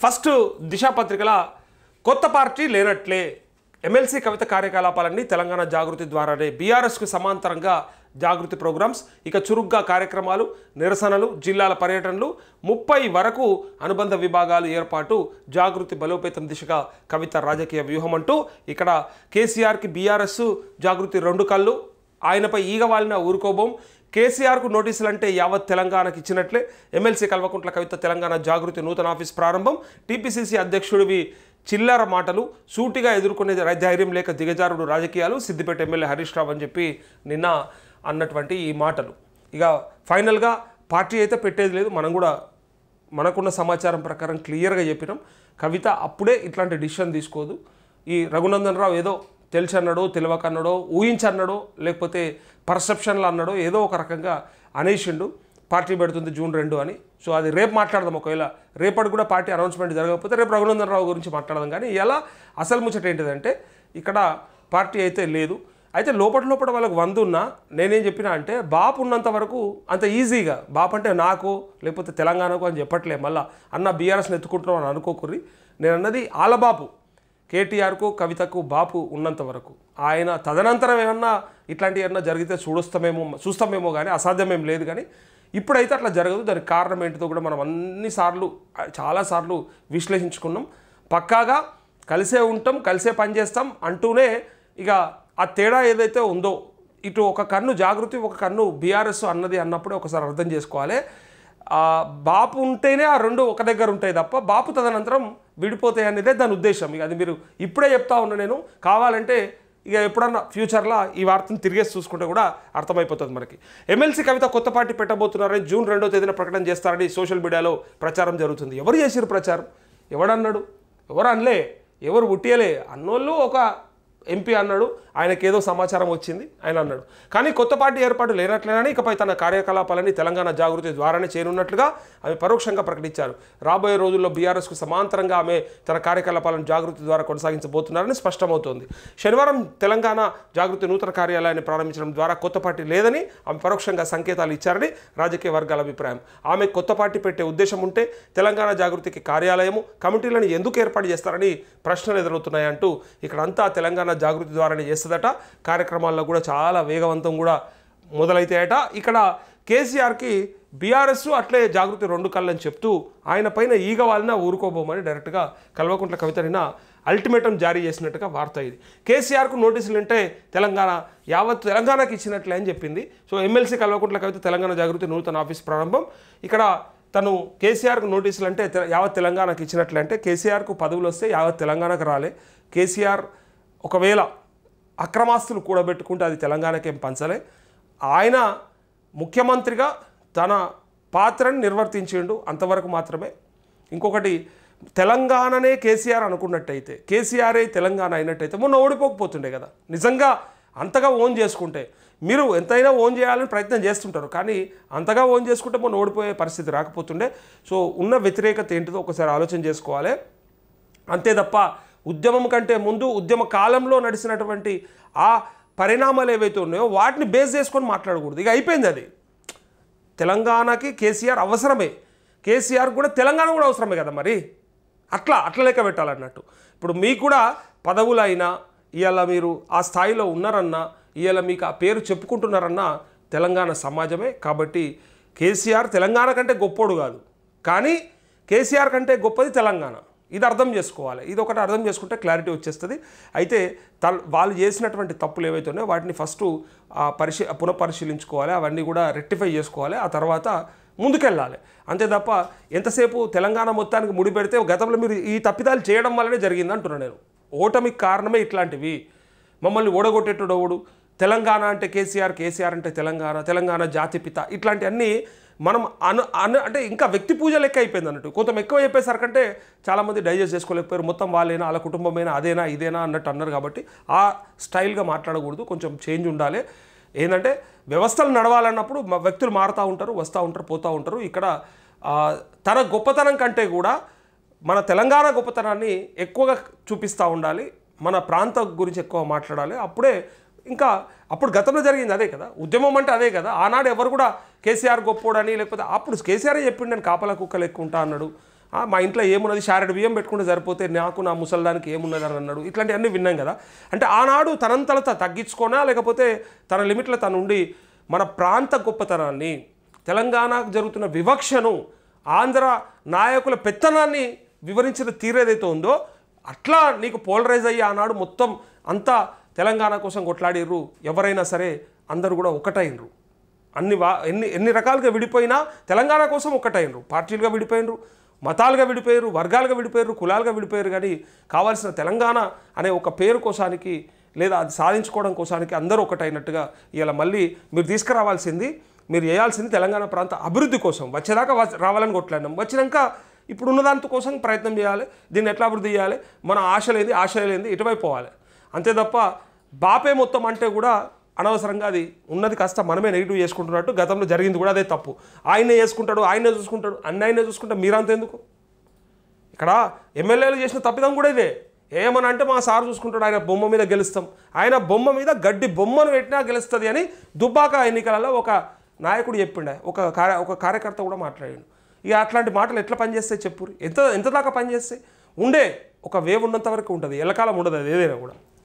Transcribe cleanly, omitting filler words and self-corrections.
First దిశా పత్రికల కొత్త party లేనట్లే MLC కవిత కార్యకలాపాలన్నీ తెలంగాణ జాగృతి ద్వారానే బీఆర్ఎస్కు సమాంతరంగా జాగృతి ప్రోగ్రామ్స్ ఇక చురుగ్గా కార్యక్రమాలు నిరసనలు జిల్లాల పర్యటనలు 30 వరకు అనుబంధ విభాగాలు ఏర్పాటు జాగృతి బలోపేతం దిశగా కవిత రాజకీయ వ్యూహం అంటూ ఇక్కడ కేసీఆర్కి బీఆర్ఎస్ జాగృతి రెండు కళ్ళు ఆయనపై ఈగవాలిన ఊరుకోబోం కేసీఆర్కు నోటీసులు అంటే యావత్ తెలంగాణకు ఇచ్చినట్లే ఎమ్మెల్సీ కల్వకుంట్ల కవిత తెలంగాణ జాగృతి నూతన ఆఫీస్ ప్రారంభం టీపీసీసీ అధ్యక్షుడివి చిల్లర మాటలు సూటిగా ఎదుర్కొనే ధైర్యం లేక దిగజారుడు రాజకీయాలు సిద్దిపేట ఎమ్మెల్యే హరీష్ రావు అని చెప్పి నిన్న అన్నటువంటి ఈ మాటలు ఇక ఫైనల్గా పార్టీ అయితే పెట్టేది లేదు మనం కూడా మనకున్న సమాచారం ప్రకారం క్లియర్గా చెప్పినాం కవిత అప్పుడే ఇట్లాంటి డిసిషన్ తీసుకోదు ఈ రఘునందన్ రావు ఏదో తెలిసన్నాడో తెలియకన్నాడో ఊహించన్నాడో లేకపోతే పర్సెప్షన్లు అన్నాడో ఏదో ఒక రకంగా అనేసిండు పార్టీ పెడుతుంది జూన్ 2 అని సో అది రేపు మాట్లాడదాం ఒకవేళ రేపటి కూడా పార్టీ అనౌన్స్మెంట్ జరగకపోతే రేపు రఘునందన్ రావు గురించి మాట్లాడదాం కానీ ఇలా అసలు ముచ్చట ఏంటిదంటే ఇక్కడ పార్టీ అయితే లేదు అయితే లోపల వాళ్ళకి 100 ఉన్నా నేనేం చెప్పినా అంటే బాపు ఉన్నంత వరకు అంత ఈజీగా బాపు అంటే నాకు లేకపోతే తెలంగాణకు అని చెప్పట్లే మళ్ళీ అన్న బీఆర్ఎస్ని ఎత్తుకుంటున్నాం అని అనుకోకుర్రి నేను అన్నది ఆలబాపు కేటీఆర్కు కవితకు బాపు ఉన్నంత వరకు ఆయన తదనంతరం ఏమన్నా ఇట్లాంటివి ఏమన్నా జరిగితే చూస్తామేమో కానీ అసాధ్యమేం లేదు కానీ ఇప్పుడైతే అట్లా జరగదు దానికి కారణం ఏంటిదో కూడా మనం చాలాసార్లు విశ్లేషించుకున్నాం పక్కాగా కలిసే ఉంటాం కలిసే పనిచేస్తాం అంటూనే ఇక ఆ తేడా ఏదైతే ఉందో ఇటు ఒక కన్ను జాగృతి ఒక కన్ను బీఆర్ఎస్ అన్నప్పుడే ఒకసారి అర్థం చేసుకోవాలి బాపు ఉంటేనే ఆ రెండు ఒక దగ్గర ఉంటాయి తప్ప బాపు తదనంతరం విడిపోతాయి అనేదే దాని ఉద్దేశం ఇక అది మీరు ఇప్పుడే చెప్తా ఉన్నా నేను కావాలంటే ఇక ఎప్పుడన్నా ఫ్యూచర్లో ఈ వార్తను తిరిగేసి చూసుకుంటే కూడా అర్థమైపోతుంది మనకి ఎమ్మెల్సీ కవిత కొత్త పార్టీ పెట్టబోతున్నారని జూన్ 2వ తేదీన ప్రకటన చేస్తారని సోషల్ మీడియాలో ప్రచారం జరుగుతుంది ఎవరు చేసిరు ప్రచారం ఎవడన్నాడు ఎవరు అనలే ఎవరు ఉట్టియలే అన్నోళ్ళు ఒక ఎంపీ అన్నాడు ఆయనకి ఏదో సమాచారం వచ్చింది ఆయన అన్నాడు కానీ కొత్త పార్టీ ఏర్పాటు లేనట్లేనని ఇకపై తన కార్యకలాపాలని తెలంగాణ జాగృతి ద్వారానే చేరున్నట్లుగా ఆమె పరోక్షంగా ప్రకటించారు రాబోయే రోజుల్లో బీఆర్ఎస్కు సమాంతరంగా ఆమె తన కార్యకలాపాలను జాగృతి ద్వారా కొనసాగించబోతున్నారని స్పష్టమవుతోంది శనివారం తెలంగాణ జాగృతి నూతన కార్యాలయాన్ని ప్రారంభించడం ద్వారా కొత్త పార్టీ లేదని ఆమె పరోక్షంగా సంకేతాలు ఇచ్చారని రాజకీయ వర్గాల అభిప్రాయం ఆమె కొత్త పార్టీ పెట్టే ఉద్దేశం ఉంటే తెలంగాణ జాగృతికి కార్యాలయము కమిటీలను ఎందుకు ఏర్పాటు చేస్తారని ప్రశ్నలు ఎదురవుతున్నాయంటూ ఇక్కడంతా తెలంగాణ జాగృతి ద్వారానే చేస్తుందట కార్యక్రమాల్లో కూడా చాలా వేగవంతం కూడా మొదలైతాయట ఇక్కడ కేసీఆర్కి బీఆర్ఎస్ అట్లే జాగృతి రెండు కళ్ళని చెప్తూ ఆయన పైన ఈగ వాళ్ళని ఊరుకోబోమని డైరెక్ట్గా కల్వకుంట్ల కవిత నిన్న అల్టిమేటం జారీ చేసినట్టుగా వార్త ఇది కేసీఆర్కు నోటీసులు అంటే యావత్ తెలంగాణకి ఇచ్చినట్లే అని చెప్పింది సో ఎమ్మెల్సీ కల్వకుంట్ల కవిత తెలంగాణ జాగృతి నూతన ఆఫీస్ ప్రారంభం ఇక్కడ తను కేసీఆర్కు నోటీసులు అంటే యావత్ తెలంగాణకి ఇచ్చినట్లే అంటే కేసీఆర్కు పదవులు వస్తే యావత్ తెలంగాణకు రాలే కేసీఆర్ ఒకవేళ అక్రమాస్తులు కూడబెట్టుకుంటే అది తెలంగాణకేం పంచలే ఆయన ముఖ్యమంత్రిగా తన పాత్రను నిర్వర్తించిండు అంతవరకు మాత్రమే ఇంకొకటి తెలంగాణనే కేసీఆర్ అనుకున్నట్టయితే కేసీఆరే తెలంగాణ అయినట్టయితే మొన్న ఓడిపోకపోతుండే కదా నిజంగా అంతగా ఓన్ చేసుకుంటే మీరు ఎంతైనా ఓన్ చేయాలని ప్రయత్నం చేస్తుంటారు కానీ అంతగా ఓన్ చేసుకుంటే మొన్న ఓడిపోయే పరిస్థితి రాకపోతుండే సో ఉన్న వ్యతిరేకత ఏంటిదో ఒకసారి ఆలోచన చేసుకోవాలి అంతే తప్ప ఉద్యమం కంటే ముందు ఉద్యమ కాలంలో నడిచినటువంటి ఆ పరిణామాలు ఏవైతే ఉన్నాయో వాటిని బేస్ చేసుకొని మాట్లాడకూడదు ఇక అయిపోయింది అది తెలంగాణకి కేసీఆర్ అవసరమే కేసీఆర్ కూడా తెలంగాణ కూడా అవసరమే కదా మరి అట్లా లెక్క పెట్టాలన్నట్టు ఇప్పుడు మీకు కూడా పదవులు అయినా ఇవాళ మీరు ఆ స్థాయిలో ఉన్నారన్నా ఇవాళ మీకు ఆ పేరు చెప్పుకుంటున్నారన్నా తెలంగాణ సమాజమే కాబట్టి కేసీఆర్ తెలంగాణ కంటే గొప్పోడు కాదు కానీ కేసీఆర్ కంటే గొప్పది తెలంగాణ ఇది అర్థం చేసుకోవాలి ఇది ఒకటి అర్థం చేసుకుంటే క్లారిటీ వచ్చేస్తుంది అయితే వాళ్ళు చేసినటువంటి తప్పులు ఏవైతే ఉన్నాయో వాటిని ఫస్ట్ పునఃపరిశీలించుకోవాలి అవన్నీ కూడా రెక్టిఫై చేసుకోవాలి ఆ తర్వాత ముందుకెళ్ళాలి అంతే తప్ప ఎంతసేపు తెలంగాణ మొత్తానికి ముడి పెడితే గతంలో మీరు ఈ తప్పిదాలు చేయడం వల్లనే జరిగింది అంటున్నాను నేను ఓటమికి కారణమే ఇట్లాంటివి మమ్మల్ని ఓడగొట్టేటోడు తెలంగాణ అంటే కేసీఆర్ అంటే తెలంగాణ జాతిపిత ఇట్లాంటివన్నీ మనం అంటే ఇంకా వ్యక్తి పూజ లెక్క అయిపోయింది అన్నట్టు కొంచెం ఎక్కువ చెప్పేసరికంటే చాలామంది డైజెస్ట్ చేసుకోలేకపోయారు మొత్తం వాళ్ళైనా వాళ్ళ కుటుంబమైనా అదేనా ఇదేనా అన్నట్టు అన్నారు కాబట్టి ఆ స్టైల్గా మాట్లాడకూడదు కొంచెం చేంజ్ ఉండాలి ఏంటంటే వ్యవస్థలు నడవాలన్నప్పుడు వ్యక్తులు మారుతూ ఉంటారు వస్తూ ఉంటారు పోతూ ఉంటారు ఇక్కడ తన గొప్పతనం కంటే కూడా మన తెలంగాణ గొప్పతనాన్ని ఎక్కువగా చూపిస్తూ ఉండాలి మన ప్రాంతం గురించి ఎక్కువ మాట్లాడాలి అప్పుడే ఇంకా అప్పుడు గతంలో జరిగింది అదే కదా ఉద్యమం అంటే అదే కదా ఆనాడు ఎవరు కూడా కేసీఆర్ గొప్పోడని లేకపోతే అప్పుడు కేసీఆర్ చెప్పిండు నేను కాపలా కుక్కలు ఎక్కువ ఉంటా అన్నాడు మా ఇంట్లో ఏమున్నది షారెడ్ బియ్యం పెట్టుకుంటే సరిపోతే నాకు నా ముసల్దానికి ఏమున్నది అని అన్నాడు. ఇట్లాంటివన్నీ విన్నాం కదా. అంటే ఆనాడు తనంతలో తగ్గించుకోనా లేకపోతే తన లిమిట్లో తను ఉండి మన ప్రాంత గొప్పతనాన్ని, తెలంగాణకు జరుగుతున్న వివక్షను, ఆంధ్ర నాయకుల పెత్తనాన్ని వివరించిన తీరేదైతే ఉందో అట్లా నీకు పోలరైజ్ అయ్యి ఆనాడు మొత్తం అంతా తెలంగాణ కోసం కొట్లాడిర్రు. ఎవరైనా సరే అందరూ కూడా ఒకటైనరు. ఎన్ని రకాలుగా విడిపోయినా తెలంగాణ కోసం ఒక్కటైనరు. పార్టీలుగా విడిపోయినరు, మతాలుగా విడిపోయారు, వర్గాలుగా విడిపోయారు, కులాలుగా విడిపోయారు. కానీ కావాల్సిన తెలంగాణ అనే ఒక పేరు కోసానికి లేదా అది సాధించుకోవడం కోసానికి అందరూ ఒకటైనట్టుగా ఇలా మళ్ళీ మీరు తీసుకురావాల్సింది, మీరు చేయాల్సింది తెలంగాణ ప్రాంత అభివృద్ధి కోసం. వచ్చేదాకా రావాలని కొట్లాడినాం, వచ్చినాక ఇప్పుడు ఉన్నదాంత కోసం ప్రయత్నం చేయాలి. దీన్ని ఎట్లా అభివృద్ధి చేయాలి, మన ఆశలేంది ఇటువైపు పోవాలి అంతే తప్ప బాపే మొత్తం అంటే కూడా అనవసరంగా అది ఉన్నది కాస్త మనమే నెగిటివ్ చేసుకుంటున్నట్టు. గతంలో జరిగింది కూడా అదే తప్పు. ఆయనే చేసుకుంటాడు, ఆయనే చూసుకుంటాడు, ఆయనే చూసుకుంటా మీరంత ఎందుకు? ఇక్కడ ఎమ్మెల్యేలు చేసిన తప్పిదం కూడా ఇదే. ఏమని అంటే మా సార్ చూసుకుంటాడు, ఆయన బొమ్మ మీద గెలుస్తాం, ఆయన బొమ్మ మీద గడ్డి బొమ్మను పెట్టినా గెలుస్తుంది అని దుబ్బాక ఎన్నికలలో ఒక నాయకుడు చెప్పిండే, ఒక కార్యకర్త కూడా మాట్లాడాడు. ఇక అట్లాంటి మాటలు ఎట్లా పనిచేస్తాయి చెప్పురు? ఎంత దాకా పనిచేస్తాయి? ఉండే ఒక వేవ్ ఉన్నంత వరకు ఉంటుంది, ఎల్లకాలం ఉండదు అది ఏదైనా కూడా.